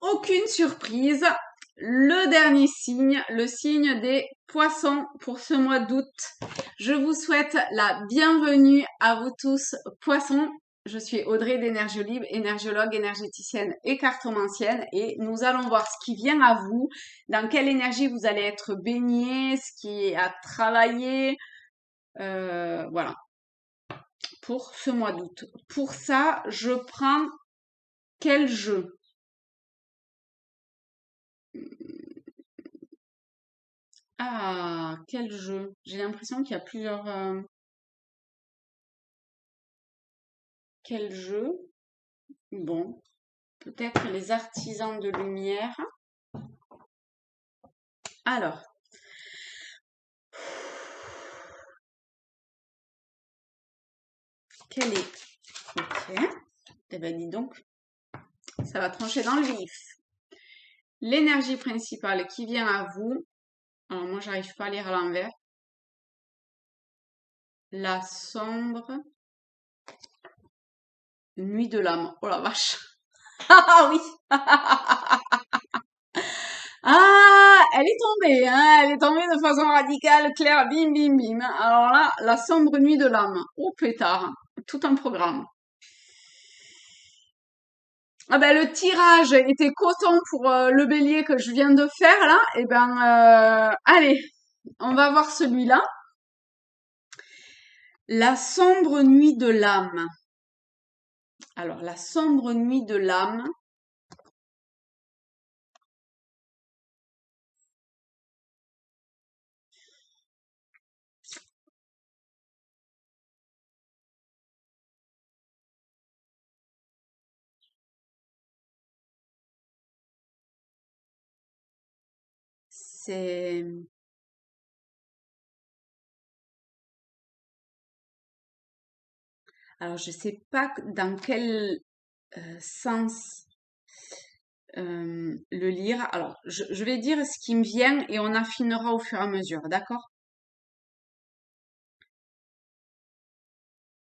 aucune surprise. Le dernier signe, le signe des poissons pour ce mois d'août. Je vous souhaite la bienvenue à vous tous, poissons. Je suis Audrey d'Énergie Libre, énergiologue, énergéticienne et cartomancienne, et nous allons voir ce qui vient à vous, dans quelle énergie vous allez être baigné, ce qui est à travailler, voilà, pour ce mois d'août. Pour ça, je prends quel jeu? Ah, quel jeu? J'ai l'impression qu'il y a plusieurs. Quel jeu? Bon, peut-être les artisans de lumière. Alors, quel est? Ok. Eh ben, dis donc, ça va trancher dans le vif. L'énergie principale qui vient à vous. Alors, moi, j'arrive pas à lire à l'envers. La sombre nuit de l'âme. Oh la vache. Ah oui. Ah, elle est tombée, hein, elle est tombée de façon radicale, claire, bim, bim, bim. Alors là, la sombre nuit de l'âme. Oh pétard, tout un programme. Ah ben le tirage était coton pour le bélier que je viens de faire là. Eh ben, allez, on va voir celui-là. La sombre nuit de l'âme. Alors, la sombre nuit de l'âme. C'est... Alors, je sais pas dans quel sens le lire. Alors, je vais dire ce qui me vient et on affinera au fur et à mesure, d'accord?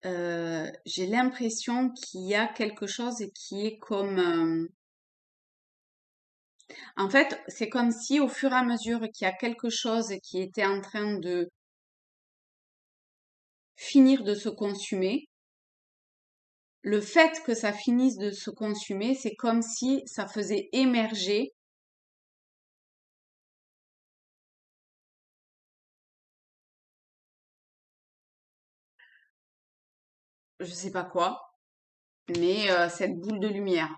J'ai l'impression qu'il y a quelque chose qui est comme... en fait, c'est comme si au fur et à mesure qu'il y a quelque chose qui était en train de finir de se consumer, le fait que ça finisse de se consumer, c'est comme si ça faisait émerger, je sais pas quoi, mais cette boule de lumière,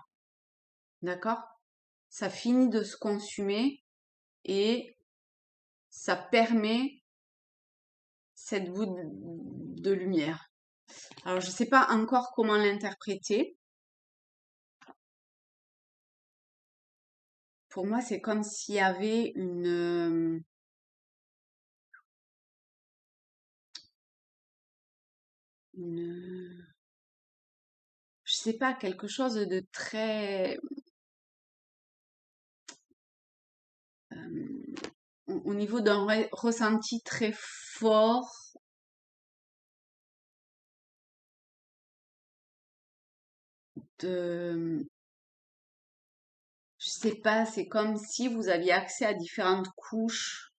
d'accord? Ça finit de se consumer et ça permet cette boule de lumière. Alors, je sais pas encore comment l'interpréter. Pour moi, c'est comme s'il y avait une, je sais pas, quelque chose de très, au niveau d'un ressenti très fort, de, je sais pas, c'est comme si vous aviez accès à différentes couches.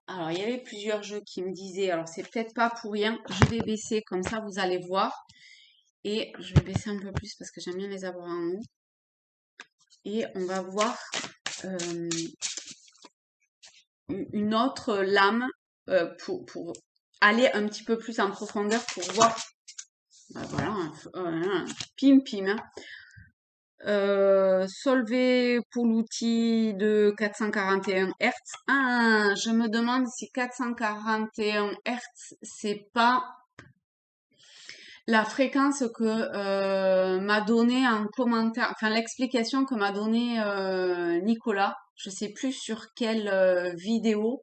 Alors, il y avait plusieurs jeux qui me disaient, alors c'est peut-être pas pour rien, je vais baisser, comme ça vous allez voir. Et je vais baisser un peu plus parce que j'aime bien les avoir en haut. Et on va voir euh, une autre lame pour aller un petit peu plus en profondeur pour voir. Voilà, pim pim. Hein. Solvay pour l'outil de 441 Hz. Ah, je me demande si 441 Hz, c'est pas la fréquence que m'a donné en commentaire, enfin l'explication que m'a donné Nicolas. Je sais plus sur quelle vidéo.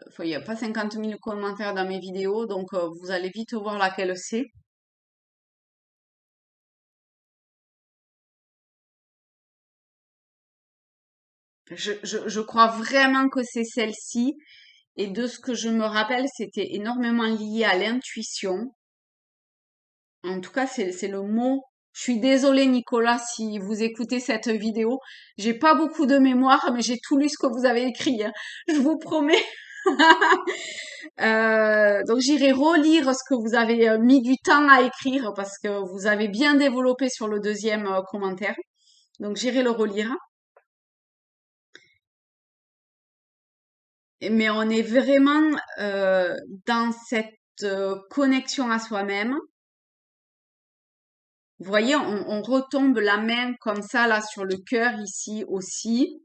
Enfin, il n'y a pas 50 000 commentaires dans mes vidéos, donc vous allez vite voir laquelle c'est. Je crois vraiment que c'est celle-ci. Et de ce que je me rappelle, c'était énormément lié à l'intuition. En tout cas, c'est le mot Je suis désolée, Nicolas, si vous écoutez cette vidéo. J'ai pas beaucoup de mémoire, mais j'ai tout lu ce que vous avez écrit, hein. Je vous promets. Donc j'irai relire ce que vous avez mis du temps à écrire parce que vous avez bien développé sur le deuxième commentaire. Donc j'irai le relire. Mais on est vraiment dans cette connexion à soi-même. Vous voyez, on retombe la main comme ça là sur le cœur ici aussi.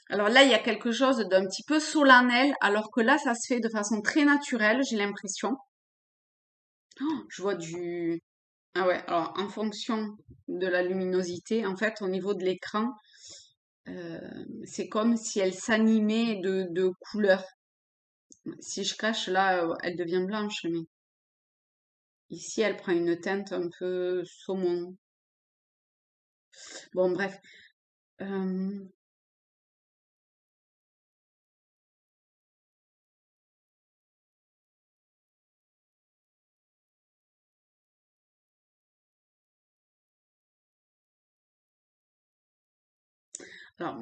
Alors là, il y a quelque chose d'un petit peu solennel, alors que là, ça se fait de façon très naturelle, j'ai l'impression. Je vois du... Ah ouais, alors en fonction de la luminosité, en fait, au niveau de l'écran, euh, c'est comme si elle s'animait de couleurs. Si je cache là, elle devient blanche, mais ici, elle prend une teinte un peu saumon. Bon, bref. Euh, alors,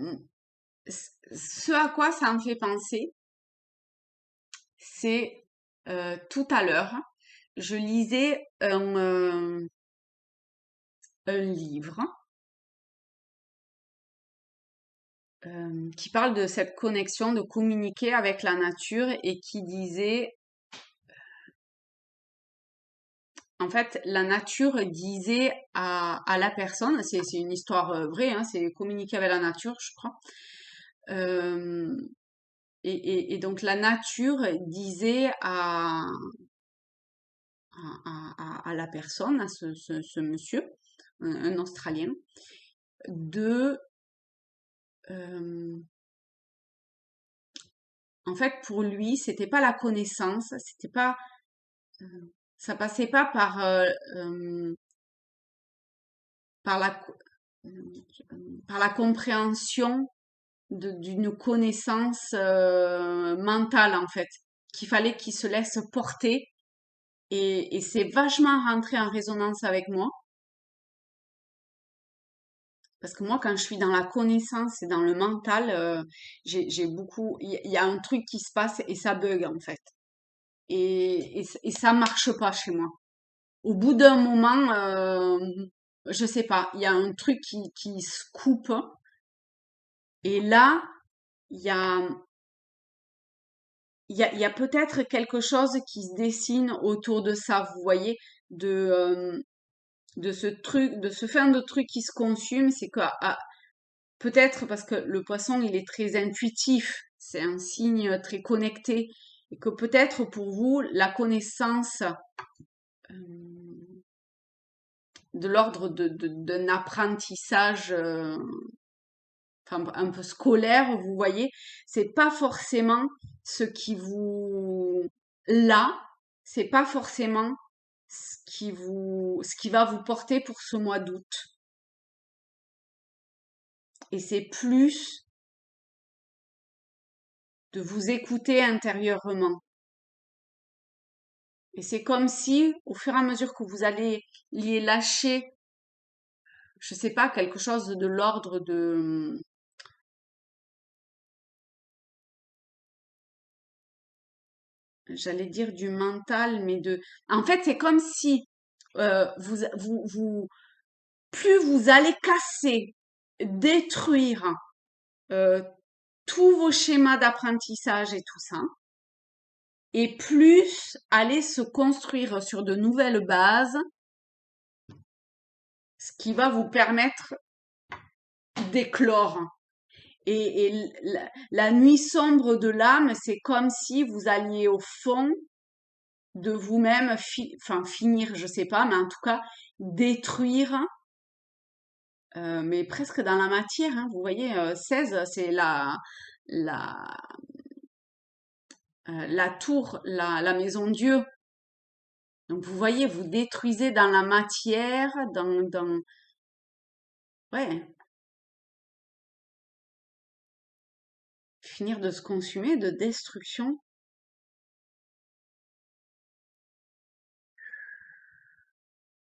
ce à quoi ça me fait penser, c'est tout à l'heure, je lisais un livre qui parle de cette connexion, de communiquer avec la nature et qui disait, en fait, la nature disait à la personne, c'est une histoire vraie, hein, c'est communiquer avec la nature, je crois. Euh, et donc la nature disait à la personne, à ce monsieur, un Australien, de euh, en fait pour lui c'était pas la connaissance, c'était pas euh, ça passait pas euh, par la co- par la compréhension d'une connaissance mentale en fait, qu'il fallait qu'il se laisse porter et c'est vachement rentré en résonance avec moi. Parce que moi, quand je suis dans la connaissance et dans le mental, j'ai beaucoup, il y a un truc qui se passe et ça bug en fait. Et ça marche pas chez moi. Au bout d'un moment, je sais pas, il y a un truc qui se coupe. Et là, il y a, il y a peut-être quelque chose qui se dessine autour de ça, vous voyez, de ce truc, de ce fin de truc qui se consume, c'est que peut-être parce que le poisson, il est très intuitif, c'est un signe très connecté, et que peut-être pour vous, la connaissance de l'ordre d'un apprentissage enfin, un peu scolaire, vous voyez, c'est pas forcément ce qui vous là, c'est pas forcément ce qui va vous porter pour ce mois d'août. Et c'est plus de vous écouter intérieurement. Et c'est comme si, au fur et à mesure que vous allez y lâcher, je sais pas, quelque chose de l'ordre de, j'allais dire du mental, mais en fait, c'est comme si plus vous allez casser, détruire euh, tous vos schémas d'apprentissage et tout ça, et plus aller se construire sur de nouvelles bases, ce qui va vous permettre d'éclore. Et la nuit sombre de l'âme, c'est comme si vous alliez au fond de vous-même, enfin finir, je sais pas, mais en tout cas détruire, mais presque dans la matière, hein, vous voyez, 16, c'est la, la tour, la maison Dieu. Donc vous voyez, vous détruisez dans la matière, ouais, finir de se consumer, de destruction.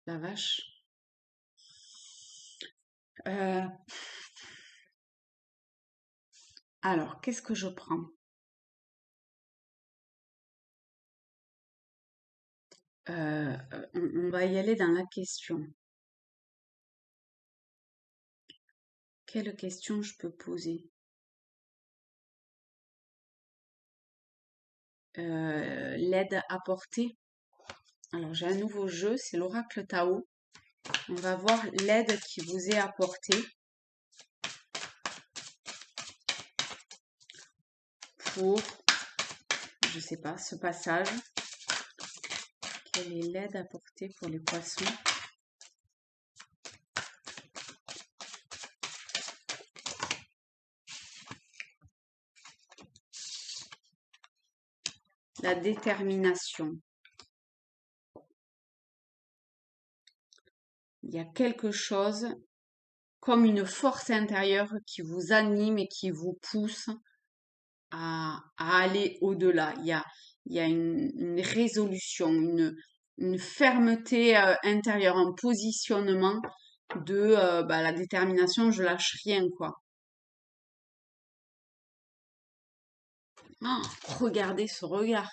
La vache. Euh, alors, qu'est-ce que je prends? On va y aller dans la question. Quelle question je peux poser? L'aide apportée. Alors, j'ai un nouveau jeu, c'est l'oracle Tao. On va voir l'aide qui vous est apportée pour, je sais pas, ce passage. Quelle est l'aide apportée pour les poissons? La détermination. Il y a quelque chose comme une force intérieure qui vous anime et qui vous pousse à aller au-delà. Il y a une résolution, une fermeté intérieure, un positionnement de bah, la détermination, je lâche rien, quoi. Ah, regardez ce regard.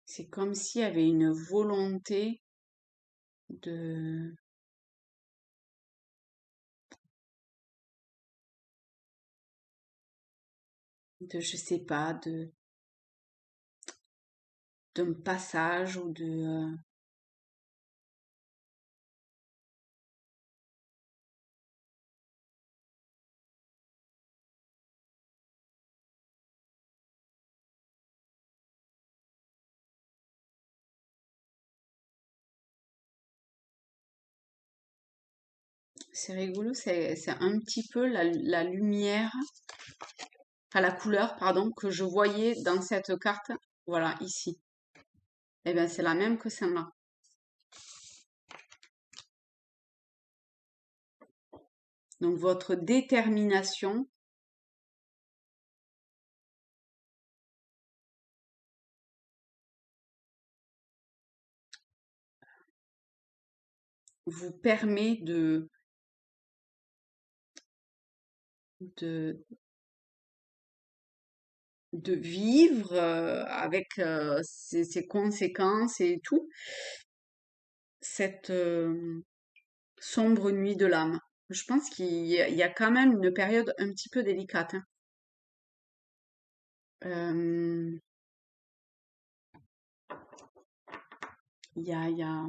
C'est comme s'il y avait une volonté de, je sais pas, d'un passage ou de, c'est rigolo, c'est un petit peu la lumière, enfin la couleur, pardon, que je voyais dans cette carte. Voilà, ici. Eh bien, c'est la même que celle-là. Donc, votre détermination vous permet de, de vivre avec ses conséquences et tout, cette sombre nuit de l'âme. Je pense il y a quand même une période un petit peu délicate, hein. Euh, il y a,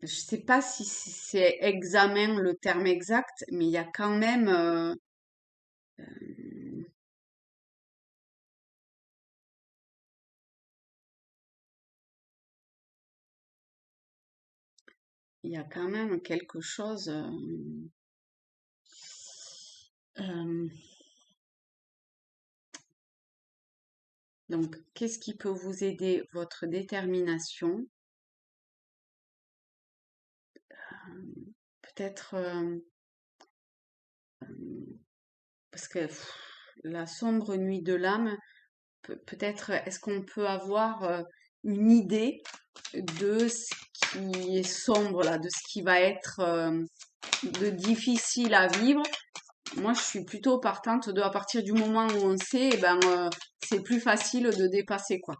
je sais pas si c'est examen le terme exact, mais il y a quand même, il y a quand même quelque chose. Euh, donc, qu'est-ce qui peut vous aider? Votre détermination, peut-être parce que la sombre nuit de l'âme, peut-être est-ce qu'on peut avoir une idée de ce qui est sombre là, de ce qui va être de difficile à vivre? Moi, je suis plutôt partante de, à partir du moment où on sait, eh ben, c'est plus facile de dépasser, quoi.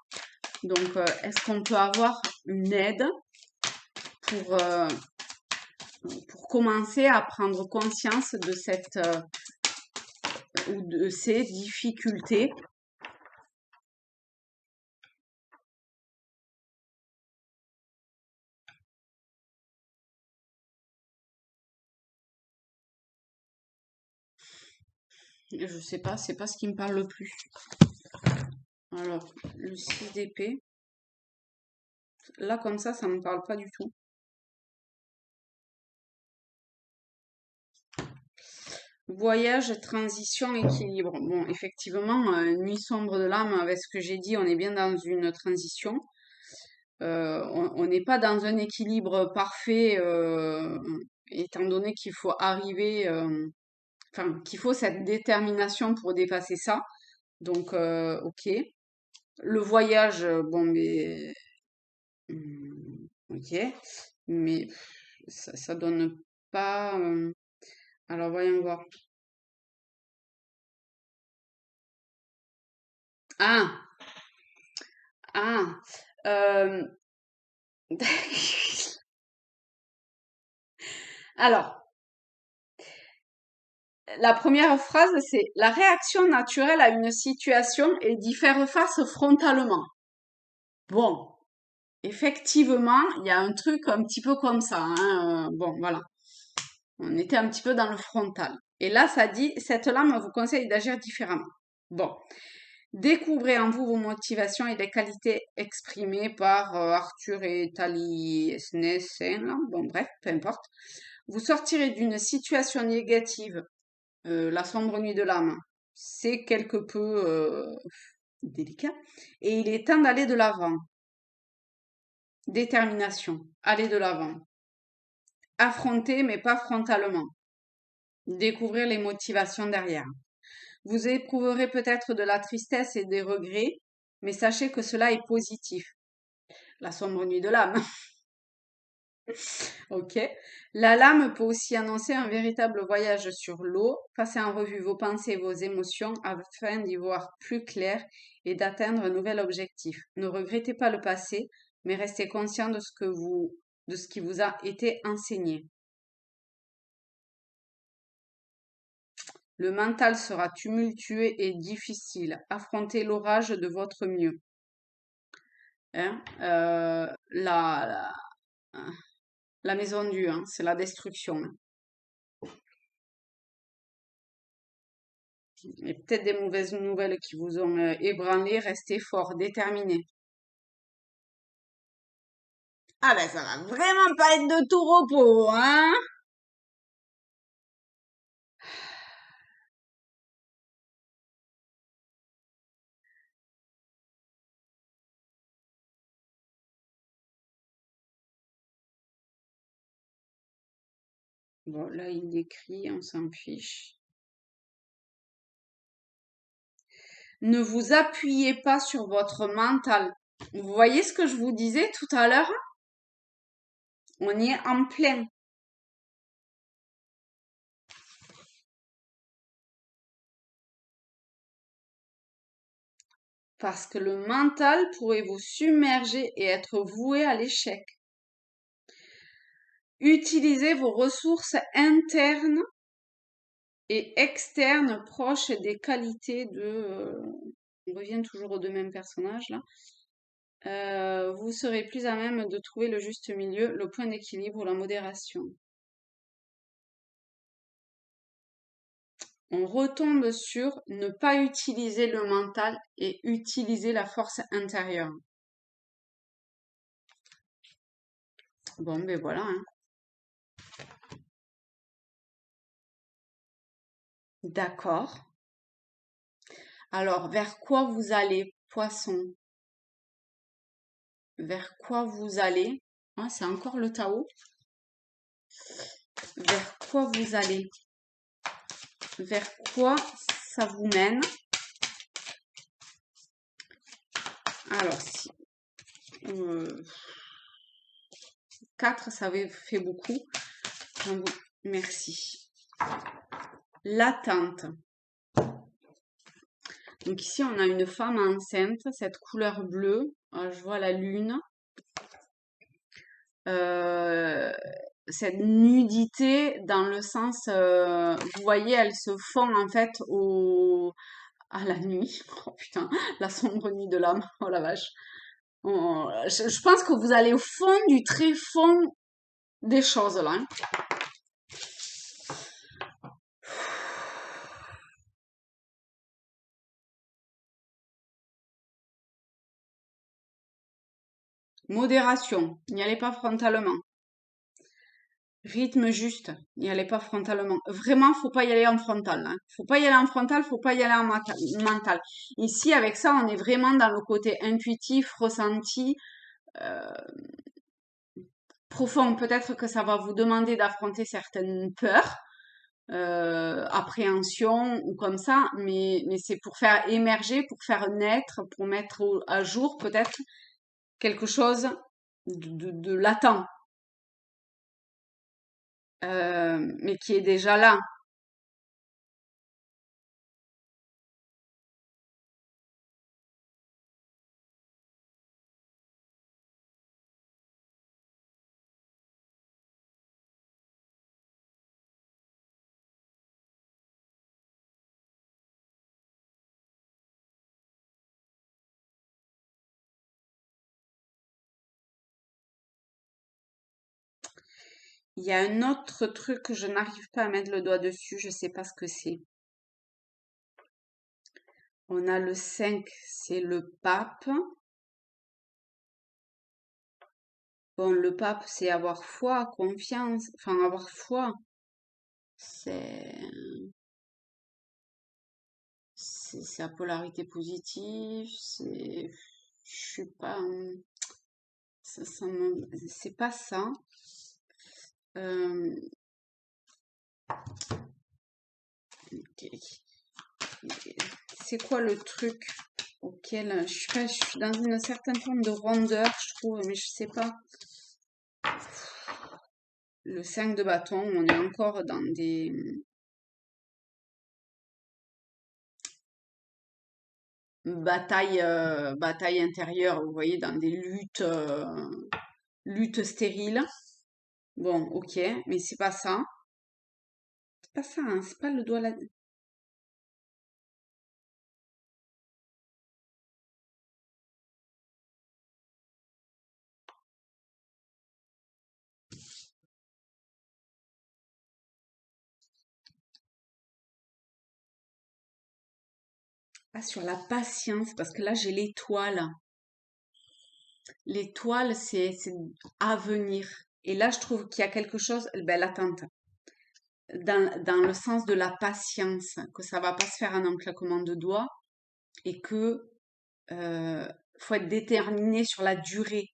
Donc, est-ce qu'on peut avoir une aide pour, euh, pour commencer à prendre conscience de cette ou de ces difficultés? Je sais pas, c'est pas ce qui me parle le plus. Alors, le 6 d'épée, là comme ça me parle pas du tout. Voyage, transition, équilibre. Bon, effectivement, nuit sombre de l'âme, avec ce que j'ai dit, on est bien dans une transition. On n'est pas dans un équilibre parfait, étant donné qu'il faut arriver, enfin, qu'il faut cette détermination pour dépasser ça. Donc, ok. Le voyage, bon, mais ok, mais ça donne pas. Alors, voyons voir. Ah, ah. euh, Alors, la première phrase, c'est la réaction naturelle à une situation est d'y faire face frontalement. Bon, effectivement, il y a un truc un petit peu comme ça, hein. Bon, voilà. On était un petit peu dans le frontal. Et là, ça dit, cette lame vous conseille d'agir différemment. Bon, découvrez en vous vos motivations et les qualités exprimées par Arthur et Taliesin, là. Bon, bref, peu importe. Vous sortirez d'une situation négative, la sombre nuit de l'âme. C'est quelque peu délicat. Et il est temps d'aller de l'avant. Détermination, aller de l'avant. Affronter, mais pas frontalement. Découvrir les motivations derrière. Vous éprouverez peut-être de la tristesse et des regrets, mais sachez que cela est positif. La sombre nuit de l'âme. Ok. La lame peut aussi annoncer un véritable voyage sur l'eau. Passez en revue vos pensées et vos émotions afin d'y voir plus clair et d'atteindre un nouvel objectif. Ne regrettez pas le passé, mais restez conscient de ce qui vous a été enseigné. Le mental sera tumultueux et difficile. Affrontez l'orage de votre mieux. Hein. La maison du, hein, c'est la destruction, hein. Et peut-être des mauvaises nouvelles qui vous ont ébranlé, restez fort, déterminé. Ah ben ça va vraiment pas être de tout repos, hein? Bon, là il décrit, on s'en fiche. Ne vous appuyez pas sur votre mental. Vous voyez ce que je vous disais tout à l'heure? On y est en plein. Parce que le mental pourrait vous submerger et être voué à l'échec. Utilisez vos ressources internes et externes proches des qualités de... on revient toujours aux deux mêmes personnages là. Vous serez plus à même de trouver le juste milieu, le point d'équilibre ou la modération. On retombe sur ne pas utiliser le mental et utiliser la force intérieure. Bon, ben voilà, hein. D'accord. Alors, vers quoi vous allez, poisson? Vers quoi vous allez? Ah, c'est encore le Tao. Vers quoi vous allez? Vers quoi ça vous mène? Alors, si 4, ça fait beaucoup. Merci. L'attente. Donc ici, on a une femme enceinte, cette couleur bleue. Je vois la lune. Euh, cette nudité dans le sens, vous voyez, elle se fond en fait à la nuit. Oh putain, la sombre nuit de l'âme. Oh la vache. Je pense que vous allez au fond du très fond des choses là, hein. Modération. N'y allez pas frontalement. Rythme juste, n'y allez pas frontalement. Vraiment, faut pas y aller en frontal, hein. Faut pas y aller en frontal, faut pas y aller en mental. Ici, avec ça, on est vraiment dans le côté intuitif, ressenti, euh, profond. Peut-être que ça va vous demander d'affronter certaines peurs, appréhensions ou comme ça, mais c'est pour faire émerger, pour faire naître, pour mettre à jour peut-être quelque chose de latent, mais qui est déjà là. Il y a un autre truc que je n'arrive pas à mettre le doigt dessus, je sais pas ce que c'est. On a le 5, c'est le pape. Bon, le pape, c'est avoir foi, confiance, enfin avoir foi. C'est c'est sa polarité positive, je suis pas, c'est pas ça. Euh, c'est quoi le truc auquel, je sais pas, je suis dans une certaine forme de rondeur, je trouve, mais je sais pas. Le 5 de bâton, on est encore dans des batailles, batailles intérieures, vous voyez, dans des luttes, luttes stériles. Bon, ok, mais c'est pas ça. C'est pas ça, hein, c'est pas le doigt là. Ah, sur la patience, parce que là, j'ai l'étoile. L'étoile, c'est à venir. Et là, je trouve qu'il y a quelque chose, ben, l'attente, dans le sens de la patience, que ça va pas se faire en un claquement de doigts et que faut être déterminé sur la durée.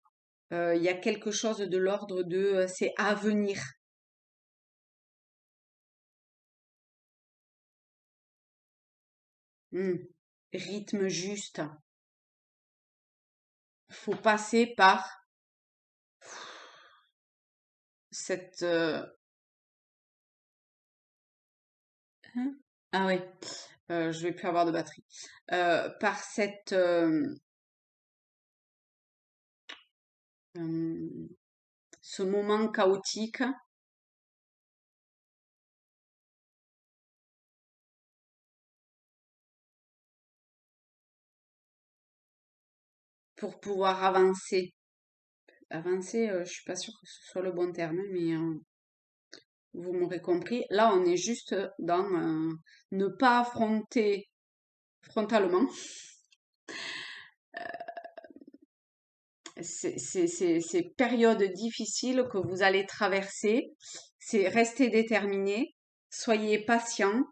Il y a quelque chose de l'ordre de c'est à venir. Hmm. Rythme juste. Faut passer par cette. Hein. Ah oui, je vais plus avoir de batterie. Par cette. Euh, ce moment chaotique pour pouvoir avancer. Avancer, je suis pas sûre que ce soit le bon terme, mais vous m'aurez compris. Là, on est juste dans ne pas affronter frontalement ces périodes difficiles que vous allez traverser. C'est rester déterminé, soyez patient.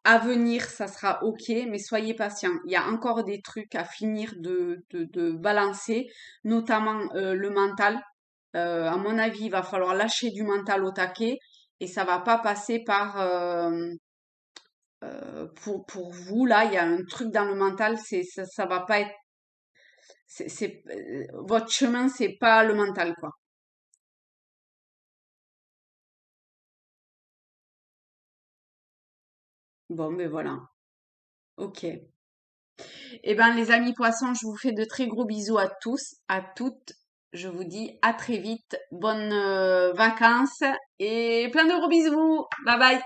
À venir, ça sera OK, mais soyez patient. Il y a encore des trucs à finir de balancer, notamment le mental. À mon avis, il va falloir lâcher du mental au taquet et ça va pas passer par pour vous là. Il y a un truc dans le mental, ça va pas être votre chemin, c'est pas le mental quoi. Bon, ben voilà. OK. Eh ben, les amis poissons, je vous fais de très gros bisous à tous, à toutes. Je vous dis à très vite. Bonnes vacances et plein de gros bisous. Bye bye.